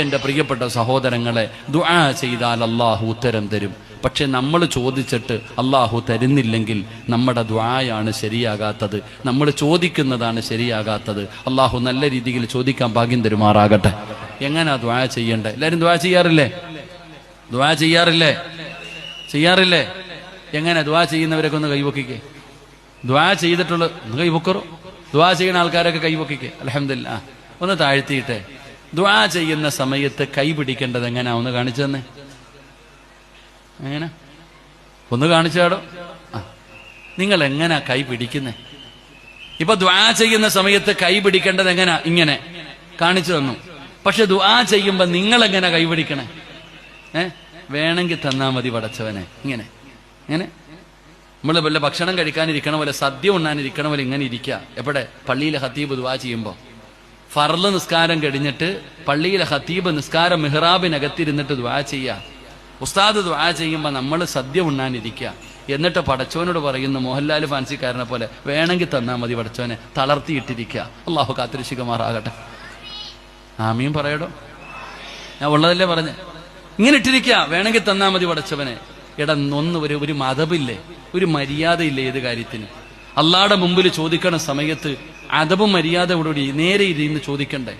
എൻ്റെ പ്രിയപ്പെട്ട സഹോദരങ്ങളെ, ദുആ ചെയ്താൽ അള്ളാഹു ഉത്തരം തരും. പക്ഷെ നമ്മൾ ചോദിച്ചിട്ട് അള്ളാഹു തരുന്നില്ലെങ്കിൽ നമ്മുടെ ദുആയാണ് ശരിയാകാത്തത്, നമ്മൾ ചോദിക്കുന്നതാണ് ശരിയാകാത്തത്. അള്ളാഹു നല്ല രീതിയിൽ ചോദിക്കാൻ ഭാഗ്യം തരുമാറാകട്ടെ. എങ്ങനെയാ ദുആ ചെയ്യണ്ടേ? എല്ലാവരും ദുആ ചെയ്യാറില്ലേ? ദുആ ചെയ്യാറില്ലേ? ചെയ്യാറില്ലേ? എങ്ങനെ ദുആ ചെയ്യുന്നവരൊക്കെ ഒന്ന് കൈവക്കിക്കേ. ദുആ ചെയ്തിട്ടുള്ള ഒന്ന് കൈവക്കറോ? ദുആ ചെയ്യുന്ന ആൾക്കാരൊക്കെ കൈവക്കിക്കേ. അൽഹംദുലില്ലാ. ഒന്ന് താഴ്ത്തിയിട്ടെ. ദുആ ചെയ്യുന്ന സമയത്ത് കൈ പിടിക്കേണ്ടത് എങ്ങനെയാ ഒന്ന് കാണിച്ചു തന്നെ. എങ്ങനെ ഒന്ന് കാണിച്ചാടോ? നിങ്ങൾ എങ്ങനാ കൈ പിടിക്കുന്നേ? ഇപ്പൊ ദുആ ചെയ്യുന്ന സമയത്ത് കൈ പിടിക്കേണ്ടത് എങ്ങനാ? ഇങ്ങനെ കാണിച്ചു തന്നു. പക്ഷെ ദുആ ചെയ്യുമ്പോ നിങ്ങൾ എങ്ങനെ കൈ പിടിക്കണേ? വേണമെങ്കിൽ തന്നാ മതി പടച്ചവനെ. ഇങ്ങനെ ഇങ്ങനെ നമ്മൾ വല്ല ഭക്ഷണം കഴിക്കാനിരിക്കണ പോലെ, സദ്യ ഉണ്ണാനിരിക്കണ പോലെ ഇങ്ങനെ ഇരിക്കുക. എവിടെ? പള്ളിയിലെ ഖതീബ് ദുആ ചെയ്യുമ്പോ. ഫർള് നിസ്കാരം കഴിഞ്ഞിട്ട് പള്ളിയിലെ ഖതീബ് നിസ്കാരം മിഹ്റാബിനകത്തിരുന്നിട്ട് ദുആ ചെയ്യുക. ഉസ്താദ് ദുആ ചെയ്യുമ്പോൾ നമ്മൾ സദ്യ ഉണ്ണാനിരിക്കുക. എന്നിട്ട് പടച്ചവനോട് പറയുന്നു, മോഹൻലാൽ ഫാൻസിക്കാരനെ പോലെ, വേണമെങ്കിൽ തന്നാൽ മതി പടച്ചവനെ, തളർത്തിയിട്ടിരിക്കുക. അള്ളാഹു കാത്തിരക്ഷിക്കുമാറാകട്ടെ. ആമീൻ പറയടോ. ഞാൻ ഉള്ളതല്ലേ പറഞ്ഞേ. ഇങ്ങനെ ഇട്ടിരിക്കുക, വേണമെങ്കിൽ തന്നാൽ മതി പടച്ചവനെ. എടാ, ഒരു മതമില്ലേ, ഒരു മര്യാദയില്ലേ ഏത് കാര്യത്തിന്? അള്ളാഹുടെ മുമ്പിൽ ചോദിക്കണ സമയത്ത് അദബും മര്യാദയോടുകൂടി നേരെ ഇരുന്ന് ചോദിക്കണ്ടേ?